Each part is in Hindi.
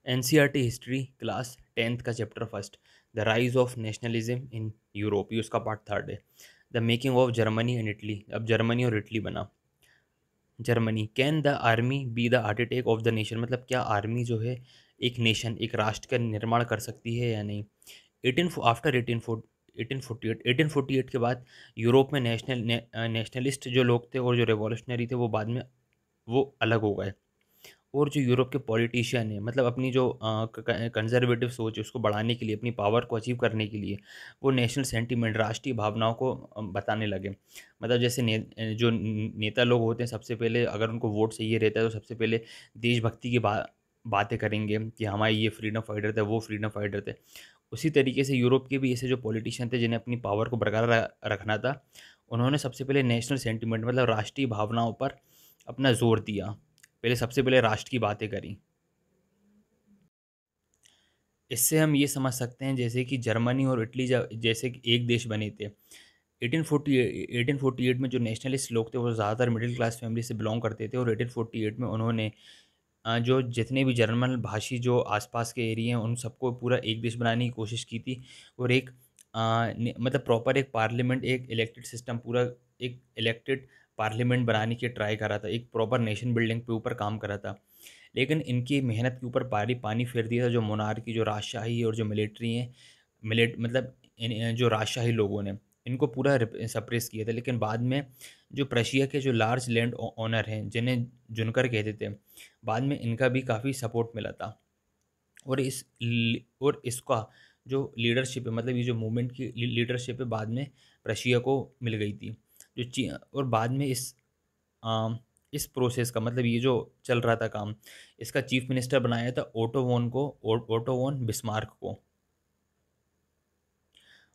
एनसीईआरटी हिस्ट्री क्लास 10th का chapter first, the rise of nationalism in Europe, ये उसका पार्ट थर्ड है। The making of Germany and Italy, अब जर्मनी और इटली बना। Germany, can the army be the architect of the nation, मतलब क्या आर्मी जो है एक नेशन, एक राष्ट्र का निर्माण कर सकती है या नहीं। एटीन आफ्टर 1848 के बाद यूरोप में नेशनलिस्ट जो लोग थे और जो रेवोल्यूशनरी थे वो बाद में वो अलग हो गए। और जो यूरोप के पॉलिटिशियन हैं, मतलब अपनी जो कंजर्वेटिव सोच है उसको बढ़ाने के लिए, अपनी पावर को अचीव करने के लिए, वो नेशनल सेंटीमेंट, राष्ट्रीय भावनाओं को बताने लगे। मतलब जैसे जो नेता लोग होते हैं, सबसे पहले अगर उनको वोट चाहिए रहता है तो सबसे पहले देशभक्ति की बातें करेंगे कि हमारे ये फ्रीडम फाइटर थे, वो फ्रीडम फाइटर थे। उसी तरीके से यूरोप के भी ऐसे जो पॉलिटिशियन थे जिन्हें अपनी पावर को बरकरार रखना था, उन्होंने सबसे पहले नेशनल सेंटीमेंट मतलब राष्ट्रीय भावनाओं पर अपना जोर दिया। पहले सबसे पहले राष्ट्र की बातें करी। इससे हम ये समझ सकते हैं जैसे कि जर्मनी और इटली जैसे कि एक देश बने थे। 1848 में जो नेशनलिस्ट लोग थे वो ज़्यादातर मिडिल क्लास फैमिली से बिलोंग करते थे, और 1848 में उन्होंने जो जितने भी जर्मन भाषी जो आसपास के एरिया हैं उन सबको पूरा एक देश बनाने की कोशिश की थी। और एक मतलब प्रॉपर एक पार्लियामेंट, एक इलेक्टेड सिस्टम, पूरा एक इलेक्टेड पार्लियामेंट बनाने की ट्राई करा था, एक प्रॉपर नेशन बिल्डिंग पे ऊपर काम करा था। लेकिन इनकी मेहनत के ऊपर पानी पानी फेर दिया था जो मोनार्की, जो राजशाही और जो मिलिट्री हैं, मतलब जो राजशाही लोगों ने इनको पूरा सप्रेस किया था। लेकिन बाद में जो प्रशिया के जो लार्ज लैंड ओनर हैं जिन्हें जुनकर कहते थे, बाद में इनका भी काफ़ी सपोर्ट मिला था। और और इसका जो लीडरशिप है, मतलब ये जो मूवमेंट की लीडरशिप है, बाद में प्रशिया को मिल गई थी। और बाद में इस प्रोसेस का मतलब ये जो चल रहा था काम, इसका चीफ मिनिस्टर बनाया था ओटो वोन बिस्मार्क को।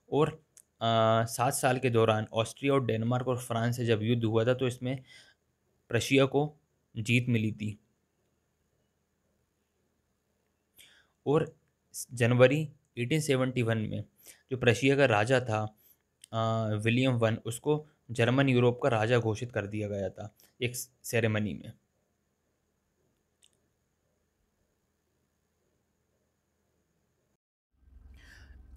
और 7 साल के दौरान ऑस्ट्रिया और डेनमार्क और फ्रांस से जब युद्ध हुआ था तो इसमें प्रशिया को जीत मिली थी। और जनवरी 1871 में जो प्रशिया का राजा था विलियम वन, उसको जर्मन यूरोप का राजा घोषित कर दिया गया था एक सेरेमनी में।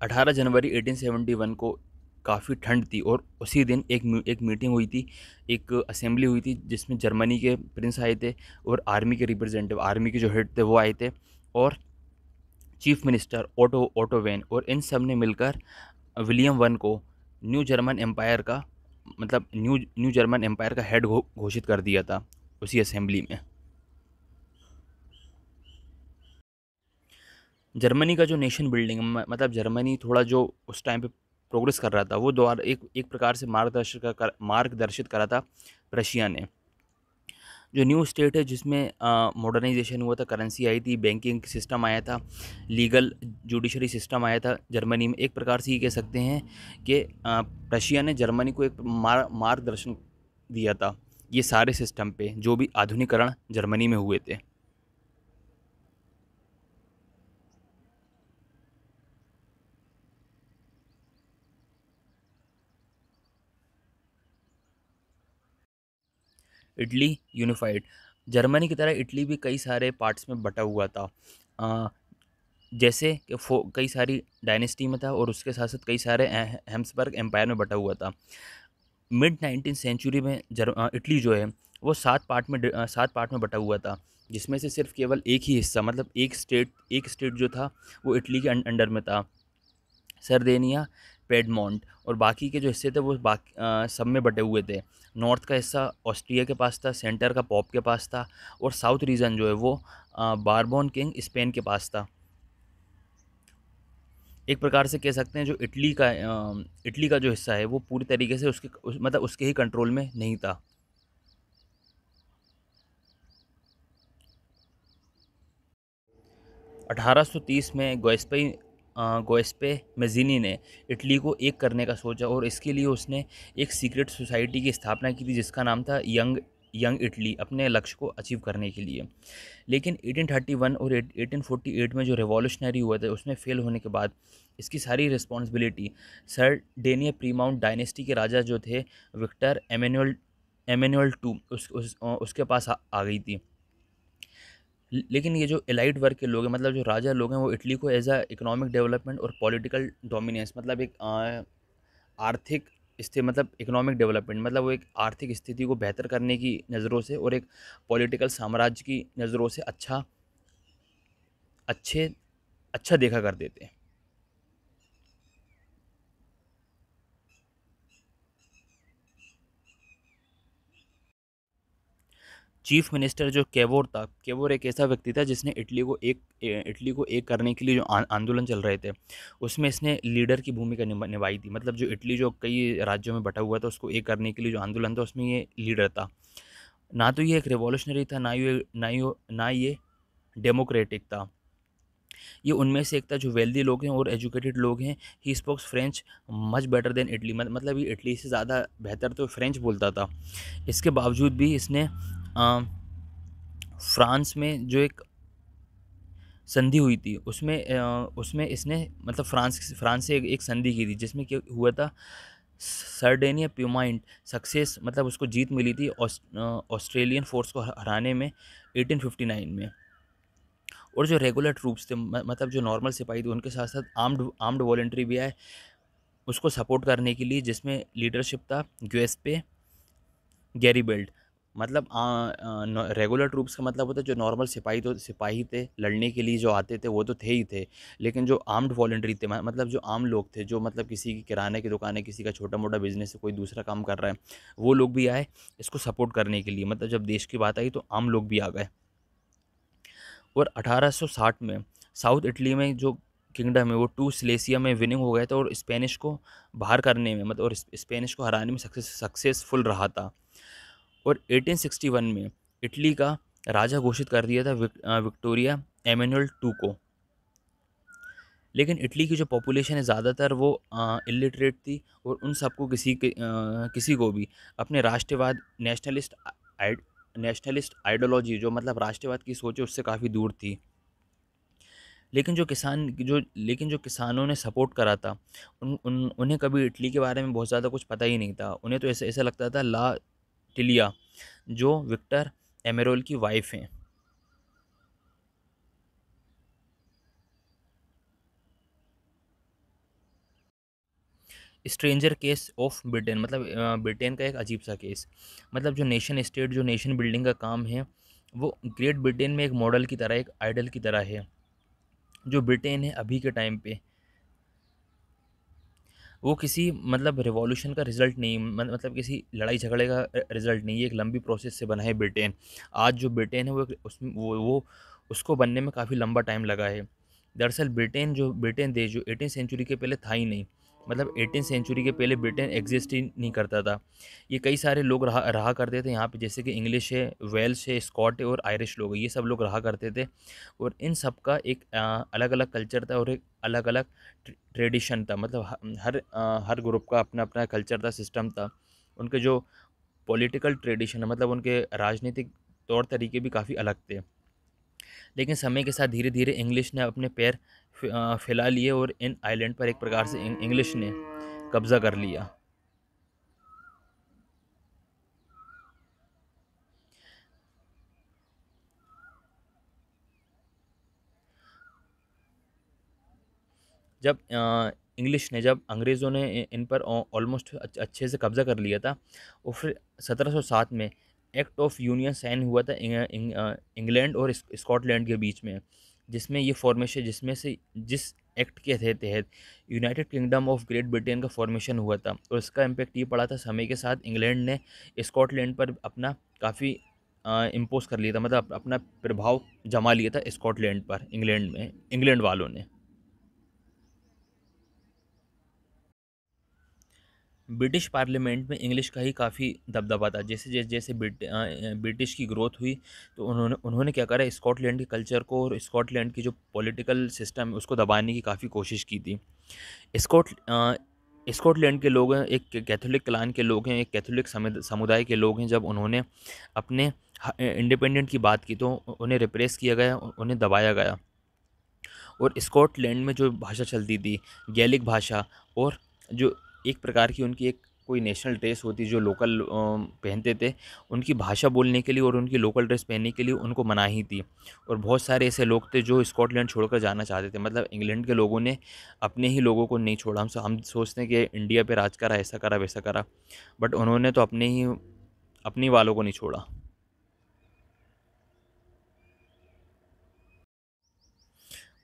18 जनवरी 1871 को काफ़ी ठंड थी, और उसी दिन एक मीटिंग हुई थी, एक असेंबली हुई थी जिसमें जर्मनी के प्रिंस आए थे और आर्मी के रिप्रेजेंटेटिव, आर्मी के जो हेड थे वो आए थे, और चीफ मिनिस्टर ओटो वेन, और इन सब ने मिलकर विलियम वन को न्यू जर्मन एम्पायर का मतलब न्यू जर्मन एम्पायर का हेड घोषित कर दिया था उसी असेंबली में। जर्मनी का जो नेशन बिल्डिंग मतलब जर्मनी थोड़ा जो उस टाइम पे प्रोग्रेस कर रहा था, वो द्वारा एक एक प्रकार से मार्गदर्शित करा था रशिया ने। जो न्यू स्टेट है जिसमें मॉडर्नाइजेशन हुआ था, करेंसी आई थी, बैंकिंग सिस्टम आया था, लीगल जुडिशरी सिस्टम आया था जर्मनी में। एक प्रकार से ये कह सकते हैं कि रशिया ने जर्मनी को एक मार्गदर्शन दिया था ये सारे सिस्टम पे जो भी आधुनिकरण जर्मनी में हुए थे। इटली यूनिफाइड, जर्मनी की तरह इटली भी कई सारे पार्ट्स में बटा हुआ था। अ, जैसे कि कई सारी डायनेस्टी में था, और उसके साथ साथ कई सारे हैम्सबर्ग एम्पायर में बटा हुआ था। मिड 19 सेंचुरी में इटली जो है वो 7 पार्ट में बटा हुआ था, जिसमें से सिर्फ केवल एक ही हिस्सा, मतलब एक स्टेट जो था वो इटली के अंडर में था, सरदेनिया, पेडमोंट। और बाकी के जो हिस्से थे वो सब में बटे हुए थे। नॉर्थ का हिस्सा ऑस्ट्रिया के पास था, सेंटर का पॉप के पास था, और साउथ रीजन जो है वो बारबोन किंग स्पेन के पास था। एक प्रकार से कह सकते हैं जो इटली का जो हिस्सा है वो पूरी तरीके से मतलब उसके ही कंट्रोल में नहीं था। 1830 में गोएस्पे मेज़िनी ने इटली को एक करने का सोचा, और इसके लिए उसने एक सीक्रेट सोसाइटी की स्थापना की थी जिसका नाम था यंग यंग इटली, अपने लक्ष्य को अचीव करने के लिए। लेकिन 1831 और 1848 में जो रिवॉल्यूशनरी हुआ था उसमें फेल होने के बाद इसकी सारी रिस्पॉन्सिबिलिटी सर डेनिया प्रीमाउंट डायनेस्टी के राजा जो थे विक्टर एमेनुअल एमेनुअल टू उसके पास आ गई थी। लेकिन ये जो एलाइट वर्ग के लोग हैं, मतलब जो राजा लोग हैं, वो इटली को एज अ इकोनॉमिक डेवलपमेंट और पॉलिटिकल डोमिनेंस, मतलब एक आर्थिक स्थिति, मतलब इकोनॉमिक डेवलपमेंट, मतलब वो एक आर्थिक स्थिति को बेहतर करने की नज़रों से और एक पॉलिटिकल साम्राज्य की नज़रों से अच्छे अच्छा देखा करते थे। चीफ मिनिस्टर जो केवोर था, केवोर एक ऐसा व्यक्ति था जिसने इटली को एक करने के लिए जो आंदोलन चल रहे थे, उसमें इसने लीडर की भूमिका निभाई थी। मतलब जो इटली जो कई राज्यों में बटा हुआ था, उसको एक करने के लिए जो आंदोलन था, उसमें ये लीडर था। ना तो ये एक रिवॉल्यूशनरी था, ना ये डेमोक्रेटिक था। ये उनमें से एक था। जो वेल्दी लोग हैं और एजुकेटेड लोग हैं, he spokes French much better than Italy, मतलब ये इटली से ज़्यादा बेहतर तो फ्रेंच बोलता था। इसके बावजूद भी इसने फ्रांस में जो एक संधि हुई थी, उसमें इसने मतलब फ्रांस से एक संधि की थी, जिसमें क्या हुआ था, सर्डेनिया प्यूमाइंट सक्सेस, मतलब उसको जीत मिली थी ऑस्ट्रेलियन फोर्स को हराने में 1859 में। और जो रेगुलर ट्रूप्स थे, मतलब जो नॉर्मल सिपाही थे, उनके साथ साथ आर्म्ड वॉलेंट्री भी आए उसको सपोर्ट करने के लिए, जिसमें लीडरशिप था ग्यूएस्पे गैरीबेल्ट। मतलब रेगुलर ट्रूप्स का मतलब होता है जो नॉर्मल सिपाही थे, लड़ने के लिए जो आते थे वो तो थे ही थे, लेकिन जो आर्म्ड वॉलेंट्री थे, मतलब जो आम लोग थे, जो मतलब किसी की किराने की दुकान है, किसी का छोटा मोटा बिजनेस है, कोई दूसरा काम कर रहा है, वो लोग भी आए इसको सपोर्ट करने के लिए। मतलब जब देश की बात आई तो आम लोग भी आ गए। और 1860 में साउथ इटली में जो किंगडम है वो टू सिलेसिया में विनिंग हो गया था, और स्पेनिश को बाहर करने में, मतलब और स्पेनिश को हराने में सक्सेसफुल रहा था। और 1861 में इटली का राजा घोषित कर दिया था विक्टोरिया एमेनुअल टू को। लेकिन इटली की जो पॉपुलेशन है ज़्यादातर वो इलिटरेट थी, और उन सबको किसी को भी अपने राष्ट्रवाद नेशनलिस्ट आइडियोलॉजी, जो मतलब राष्ट्रवाद की सोच है, उससे काफ़ी दूर थी। लेकिन जो किसानों ने सपोर्ट करा था, उन्हें कभी इटली के बारे में बहुत ज़्यादा कुछ पता ही नहीं था। उन्हें तो ऐसा ऐसा लगता था ला टिलिया, जो विक्टर एमेरोल की वाइफ हैं। स्ट्रेंजर केस ऑफ ब्रिटेन, मतलब ब्रिटेन का एक अजीब सा केस। मतलब जो नेशन स्टेट, जो नेशन बिल्डिंग का काम है, वो ग्रेट ब्रिटेन में एक मॉडल की तरह, एक आइडल की तरह है। जो ब्रिटेन है अभी के टाइम पे, वो किसी मतलब रिवॉल्यूशन का रिजल्ट नहीं, मतलब किसी लड़ाई झगड़े का रिजल्ट नहीं, ये एक लंबी प्रोसेस से बना है ब्रिटेन। आज जो ब्रिटेन है उसमें वो उसको बनने में काफ़ी लंबा टाइम लगा है। दरअसल ब्रिटेन देश जो 18 सेंचुरी के पहले था ही नहीं। मतलब 18 सेंचुरी के पहले ब्रिटेन एग्जिस्ट ही नहीं करता था। ये कई सारे लोग रहा रहा करते थे यहाँ पे, जैसे कि इंग्लिश है, वेल्श है, स्कॉट है और आयरिश लोग हैं, ये सब लोग रहा करते थे। और इन सब का एक अलग अलग कल्चर था और एक अलग अलग ट्रेडिशन था। मतलब हर ग्रुप का अपना अपना कल्चर था, सिस्टम था। उनके जो पॉलिटिकल ट्रेडिशन है, मतलब उनके राजनीतिक तौर तरीके भी काफ़ी अलग थे। लेकिन समय के साथ धीरे धीरे इंग्लिश ने अपने पैर फैला लिए, और इन आइलैंड पर एक प्रकार से इंग्लिश ने कब्जा कर लिया। जब अंग्रेज़ों ने इन पर ऑलमोस्ट अच्छे से कब्ज़ा कर लिया था, और फिर 1707 में एक्ट ऑफ यूनियन साइन हुआ था इंग्लैंड और स्कॉटलैंड के बीच में, जिसमें ये फॉर्मेशन जिसमें से जिस एक्ट के तहत United kingdom of great Britain का फॉर्मेशन हुआ था। और इसका इम्पैक्ट ये पड़ा था, समय के साथ इंग्लैंड ने स्कॉटलैंड पर अपना काफ़ी इम्पोज कर लिया था, मतलब अपना प्रभाव जमा लिया था स्कॉटलैंड पर, इंग्लैंड वालों ने। ब्रिटिश पार्लियामेंट में इंग्लिश का ही काफ़ी दबदबा था। जैसे ब्रिटिश की ग्रोथ हुई, तो उन्होंने क्या करा, स्कॉटलैंड के कल्चर को और स्कॉटलैंड की जो पॉलिटिकल सिस्टम है उसको दबाने की काफ़ी कोशिश की थी। स्कॉट अ, स्कॉटलैंड के लोग हैं, एक कैथोलिक क्लान के लोग हैं, एक कैथोलिक समुदाय के लोग हैं। जब उन्होंने अपने इंडिपेंडेंट की बात की, तो उन्हें रिप्रेस किया गया, उन्हें दबाया गया। और स्कॉटलैंड में जो भाषा चलती थी, गैलिक भाषा, और जो एक प्रकार की उनकी एक कोई नेशनल ड्रेस होती जो लोकल पहनते थे, उनकी भाषा बोलने के लिए और उनकी लोकल ड्रेस पहनने के लिए उनको मनाही थी। और बहुत सारे ऐसे लोग थे जो स्कॉटलैंड छोड़कर जाना चाहते थे, मतलब इंग्लैंड के लोगों ने अपने ही लोगों को नहीं छोड़ा। हम सोचते हैं कि इंडिया पे राज करा, ऐसा करा वैसा करा, बट उन्होंने तो अपने वालों को नहीं छोड़ा।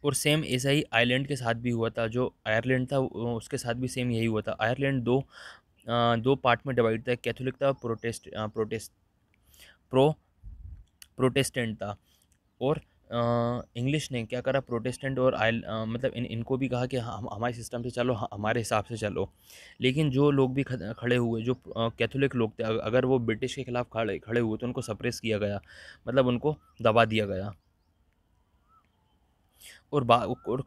और सेम ऐसा ही आयरलैंड के साथ भी हुआ था। जो आयरलैंड था उसके साथ भी सेम यही हुआ था। आयरलैंड दो पार्ट में डिवाइड था, कैथोलिक था, प्रो प्रोटेस्टेंट था। और इंग्लिश ने क्या करा, प्रोटेस्टेंट और मतलब इनको भी कहा कि हम हमारे सिस्टम से चलो, हमारे हिसाब से चलो। लेकिन जो लोग भी खड़े हुए, जो कैथोलिक लोग थे, अगर वो ब्रिटिश के खिलाफ खड़े खड़े हुए तो उनको सप्रेस किया गया, मतलब उनको दबा दिया गया। और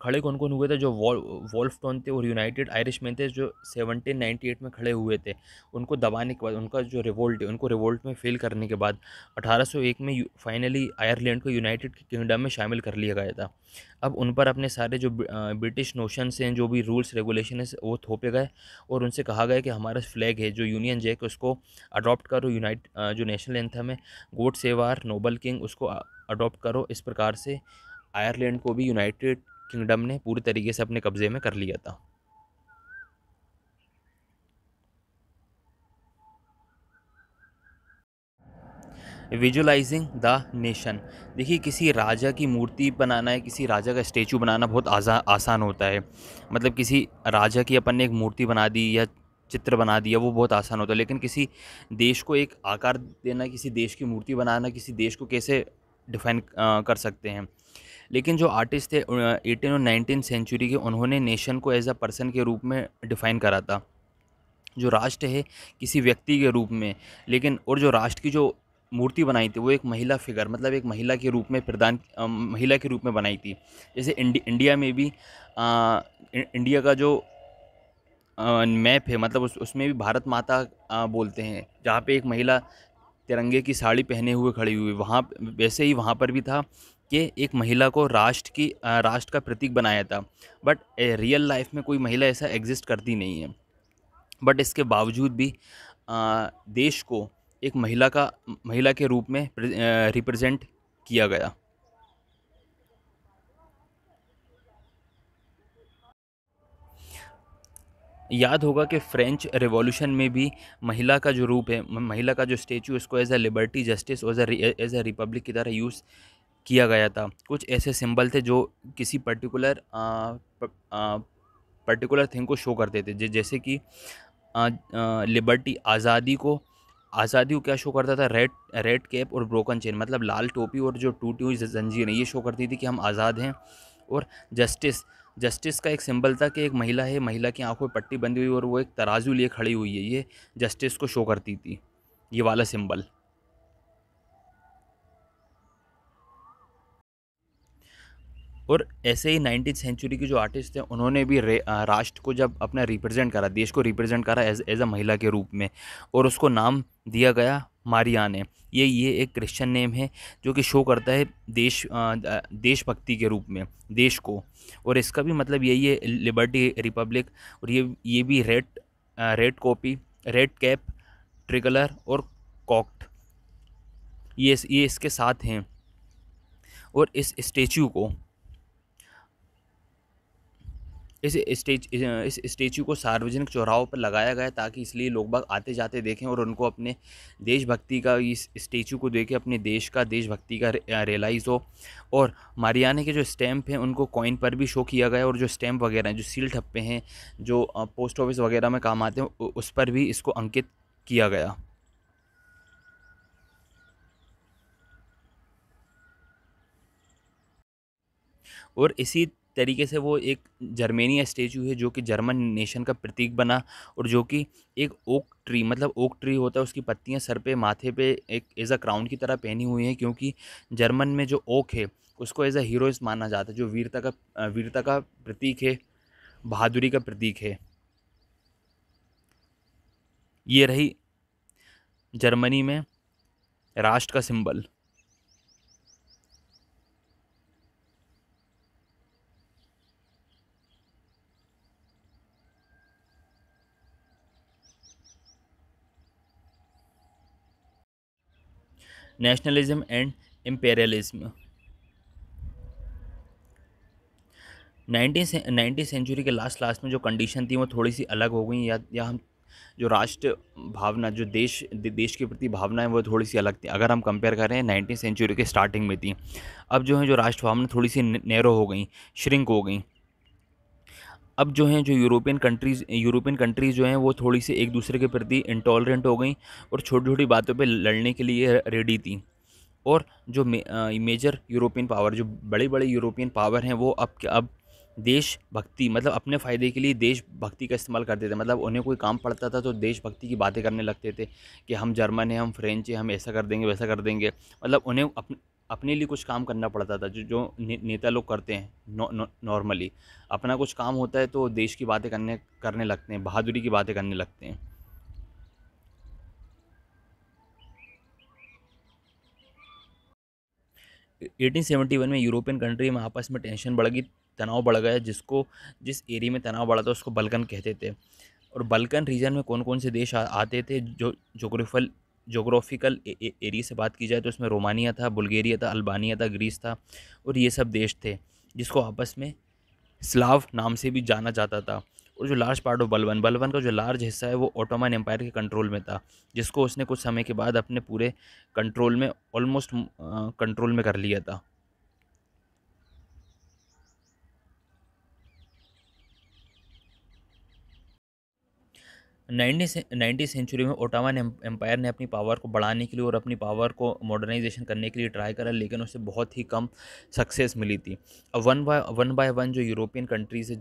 खड़े कौन-कौन हुए थे, जो वोल्फ टोन थे और यूनाइटेड आयरिशमैन थे, जो 1798 में खड़े हुए थे। उनको दबाने के बाद, उनका जो रिवोल्ट है, उनको रिवोल्ट में फ़ेल करने के बाद 1801 में फाइनली आयरलैंड को यूनाइटेड किंगडम में शामिल कर लिया गया था। अब उन पर अपने सारे जो ब्रिटिश नोशंस हैं, जो भी रूल्स रेगुलेशन है, वो थोपे गए और उनसे कहा गया कि हमारा फ्लैग है जो यूनियन जैक, उसको अडॉप्ट करो। जो नेशनल एंथम है, God save our noble king, उसको अडॉप्ट करो। इस प्रकार से आयरलैंड को भी यूनाइटेड किंगडम ने पूरी तरीके से अपने कब्जे में कर लिया था। Visualising the nation. देखिए, किसी राजा की मूर्ति बनाना है, किसी राजा का स्टेचू बनाना बहुत आसान होता है। मतलब किसी राजा की अपन ने एक मूर्ति बना दी या चित्र बना दिया, वो बहुत आसान होता है। लेकिन किसी देश को एक आकार देना, किसी देश की मूर्ति बनाना, किसी देश को कैसे डिफाइन कर सकते हैं। लेकिन जो आर्टिस्ट थे 18 और 19 सेंचुरी के, उन्होंने नेशन को एज अ पर्सन के रूप में डिफाइन करा था। जो राष्ट्र है किसी व्यक्ति के रूप में, लेकिन और जो राष्ट्र की जो मूर्ति बनाई थी वो एक महिला फिगर, मतलब एक महिला के रूप में महिला के रूप में बनाई थी। जैसे इंडिया में भी इंडिया का जो मैप है, मतलब उसमें भी भारत माता बोलते हैं, जहाँ पे एक महिला तिरंगे की साड़ी पहने हुए खड़ी हुई, वहाँ वैसे ही वहाँ पर भी था कि एक महिला को राष्ट्र का प्रतीक बनाया था। बट रियल लाइफ में कोई महिला ऐसा एग्जिस्ट करती नहीं है। बट इसके बावजूद भी देश को एक महिला के रूप में रिप्रेजेंट किया गया। याद होगा कि फ्रेंच रिवॉल्यूशन में भी महिला का जो रूप है, महिला का जो स्टेचू, उसको एज अ लिबर्टी, जस्टिस और एज अ रिपब्लिक की तरह यूज़ किया गया था। कुछ ऐसे सिंबल थे जो किसी पर्टिकुलर थिंग को शो करते थे, जैसे कि लिबर्टी, आज़ादी को क्या शो करता था, रेड रेड कैप और ब्रोकन चेन, मतलब लाल टोपी और जो टूटी हुई जंजीर है, ये शो करती थी कि हम आज़ाद हैं। और जस्टिस जस्टिस का एक सिंबल था कि एक महिला है, महिला की आंखों में पट्टी बंधी हुई और वो एक तराजू लिए खड़ी हुई है, ये जस्टिस को शो करती थी, ये वाला सिंबल। और ऐसे ही 19th सेंचुरी के जो आर्टिस्ट थे, उन्होंने भी राष्ट्र को जब अपना रिप्रेजेंट करा, देश को रिप्रेजेंट करा एज अ महिला के रूप में, और उसको नाम दिया गया मारियाने। ये एक क्रिश्चियन नेम है जो कि शो करता है देशभक्ति के रूप में देश को। और इसका भी मतलब यही है, लिबर्टी, रिपब्लिक। और ये भी रेड कैप, ट्रिकलर और कॉक्ट, ये इसके साथ हैं। और इस स्टेचू को सार्वजनिक चौराहों पर लगाया गया, ताकि इसलिए लोग बाग आते जाते देखें और उनको अपने देशभक्ति का, इस स्टेचू को देख के अपने देश का देशभक्ति का रियलाइज़ हो। और मारियाने के जो स्टैम्प हैं उनको कॉइन पर भी शो किया गया, और जो स्टैम्प वगैरह हैं, जो सील ठप्पे हैं, जो पोस्ट ऑफिस वगैरह में काम आते हैं, उस पर भी इसको अंकित किया गया। और इसी तरीके से वो एक जर्मेनिया स्टेचू है जो कि जर्मन नेशन का प्रतीक बना, और जो कि एक ओक ट्री, मतलब ओक ट्री होता है, उसकी पत्तियां सर पे, माथे पे एक एज अ क्राउन की तरह पहनी हुई हैं, क्योंकि जर्मन में जो ओक है उसको एज अ हीरोइस माना जाता है, जो वीरता का प्रतीक है, बहादुरी का प्रतीक है। ये रही जर्मनी में राष्ट्र का सिंबल। Nationalism and imperialism. 19वीं सेंचुरी के लास्ट में जो कंडीशन थी वो थोड़ी सी अलग हो गई, या हम जो राष्ट्र भावना, जो देश के प्रति भावना है वो थोड़ी सी अलग थी। अगर हम कंपेयर करें 19वीं सेंचुरी के स्टार्टिंग में थी, अब जो है जो राष्ट्र भावना थोड़ी सी नैरो हो गई, श्रिंक हो गई। अब जो हैं जो यूरोपियन कंट्रीज़ जो हैं वो थोड़ी सी एक दूसरे के प्रति इंटॉलरेंट हो गई और छोटी छोटी बातों पे लड़ने के लिए रेडी थी। और जो मेजर यूरोपियन पावर, जो बड़े बड़े यूरोपियन पावर हैं, वो अब देशभक्ति, मतलब अपने फ़ायदे के लिए देशभक्ति का इस्तेमाल करते थे। मतलब उन्हें कोई काम पड़ता था तो देशभक्ति की बातें करने लगते थे कि हम जर्मन हैं, हम फ्रेंच हैं, हम ऐसा कर देंगे, वैसा कर देंगे। मतलब उन्हें अपने लिए कुछ काम करना पड़ता था, जो जो नेता लोग करते हैं नॉर्मली। अपना कुछ काम होता है तो देश की बातें करने करने लगते हैं, बहादुरी की बातें करने लगते हैं। 1871 में यूरोपियन कंट्री में आपस में टेंशन बढ़ गई, तनाव बढ़ गया, जिस एरिया में तनाव बढ़ा था उसको बल्कन कहते थे। और बल्कन रीजन में कौन कौन से देश आते थे, जो जोग्राफिकल एरिया से बात की जाए तो उसमें रोमानिया था, बुल्गारिया था, अल्बानिया था, ग्रीस था, और ये सब देश थे जिसको आपस में स्लाव नाम से भी जाना जाता था। और जो लार्ज पार्ट ऑफ बलबन का जो लार्ज हिस्सा है वो ओटोमन एम्पायर के कंट्रोल में था, जिसको उसने कुछ समय के बाद अपने पूरे कंट्रोल में, ऑलमोस्ट कंट्रोल में कर लिया था। 19वीं सेंचुरी में ओटोमन एम्पायर ने अपनी पावर को बढ़ाने के लिए और अपनी पावर को मॉडर्नाइजेशन करने के लिए ट्राई करा, लेकिन उसे बहुत ही कम सक्सेस मिली थी। अब वन बाय वन जो यूरोपियन कंट्रीज़ है,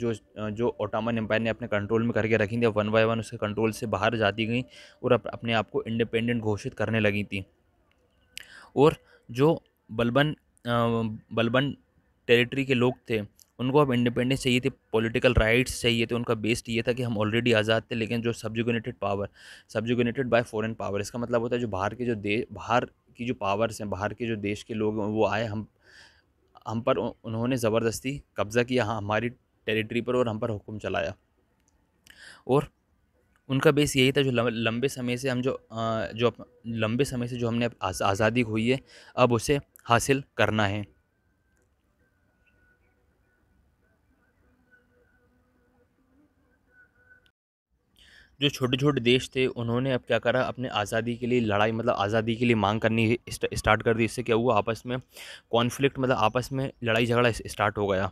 जो ओटोमन एम्पायर ने अपने कंट्रोल में करके रखी थी, अब वन बाय वन उसके कंट्रोल से बाहर जाती गई और अपने आप को इंडिपेंडेंट घोषित करने लगी थी। और जो बलबन बलबन टेरिटरी के लोग थे, उनको अब इंडिपेंडेंस चाहिए थी, पॉलिटिकल राइट्स चाहिए थे। उनका बेस ये था कि हम ऑलरेडी आज़ाद थे, लेकिन जो सब्जुगेटेड बाय फॉरेन पावर, इसका मतलब होता है जो बाहर की जो पावर्स हैं, बाहर के जो देश के लोग हैं, वो आए हम पर, उन्होंने ज़बरदस्ती कब्ज़ा किया, हाँ, हमारी टेरिटरी पर, और हम पर हुक्म चलाया। और उनका बेस यही था, जो लंबे समय से लंबे समय से जो हमने आज़ादी खोई है, अब उसे हासिल करना है। जो छोटे छोटे देश थे उन्होंने अब क्या करा, अपने आज़ादी के लिए लड़ाई, मतलब आज़ादी के लिए मांग करनी स्टार्ट कर दी। इससे क्या हुआ, आपस में कॉन्फ्लिक्ट, मतलब आपस में लड़ाई झगड़ा स्टार्ट हो गया।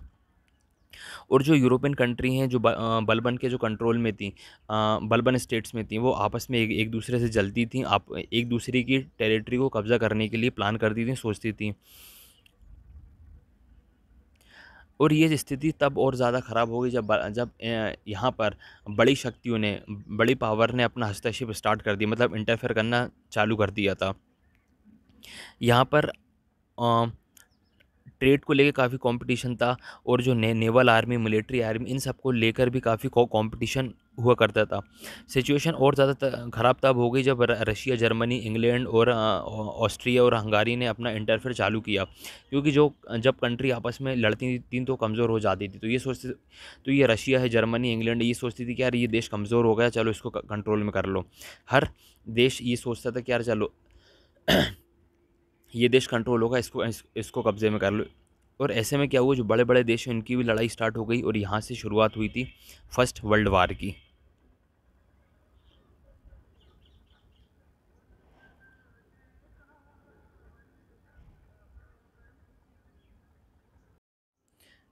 और जो यूरोपियन कंट्री हैं, जो बलबन के जो कंट्रोल में थी, बलबन स्टेट्स में थी, वो आपस में एक दूसरे से जलती थी, आप एक दूसरे की टेरिटरी को कब्जा करने के लिए प्लान करती थी, सोचती थी। और ये स्थिति तब और ज़्यादा ख़राब हो गई जब यहाँ पर बड़ी पावर ने अपना हस्तक्षेप स्टार्ट कर दिया, मतलब इंटरफेयर करना चालू कर दिया था। यहाँ पर ट्रेड को लेके काफ़ी कंपटीशन था, और जो नेवल आर्मी, मिलिट्री आर्मी, इन सब को लेकर भी काफ़ी कंपटीशन हुआ करता था। सिचुएशन और ज़्यादा ख़राब तब हो गई जब रशिया, जर्मनी, इंग्लैंड और ऑस्ट्रिया और हंगारी ने अपना इंटरफेयर चालू किया। क्योंकि जब कंट्री आपस में लड़ती थी तो कमज़ोर हो जाती थी, तो ये रशिया है, जर्मनी, इंग्लैंड, ये सोचती थी कि यार ये देश कमज़ोर हो गया, चलो इसको कंट्रोल में कर लो। हर देश ये सोचता था कि यार चलो ये देश कंट्रोल होगा, इसको कब्ज़े में कर लो। और ऐसे में क्या हुआ, जो बड़े बड़े देश हैं उनकी भी लड़ाई स्टार्ट हो गई, और यहाँ से शुरुआत हुई थी फर्स्ट वर्ल्ड वार की।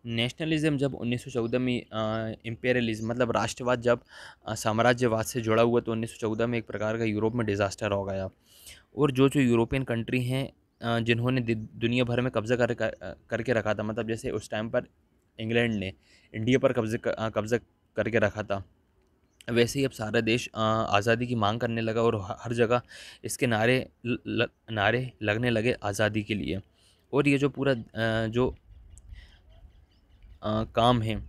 नेशनलिज्म जब 1914 में, इम्पेरियलिज्म मतलब राष्ट्रवाद जब साम्राज्यवाद से जुड़ा हुआ, तो 1914 में एक प्रकार का यूरोप में डिज़ास्टर हो गया। और जो जो यूरोपियन कंट्री हैं, जिन्होंने दुनिया भर में करके रखा था, मतलब जैसे उस टाइम पर इंग्लैंड ने इंडिया पर कब्ज़ा करके रखा था, वैसे ही अब सारा देश आज़ादी की मांग करने लगा, और हर जगह इसके नारे लगने लगे आज़ादी के लिए। और ये जो पूरा जो काम है,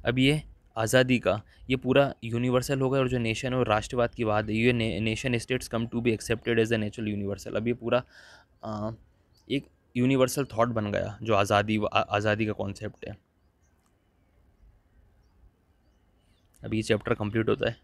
अब ये आज़ादी का, ये पूरा यूनिवर्सल होगा। और जो नेशन और राष्ट्रवाद की बात है, ये nation states come to be accepted as a natural universal. अब ये पूरा अ, एक यूनिवर्सल थॉट बन गया, जो आज़ादी का कॉन्सेप्ट है। अब ये चैप्टर कंप्लीट होता है।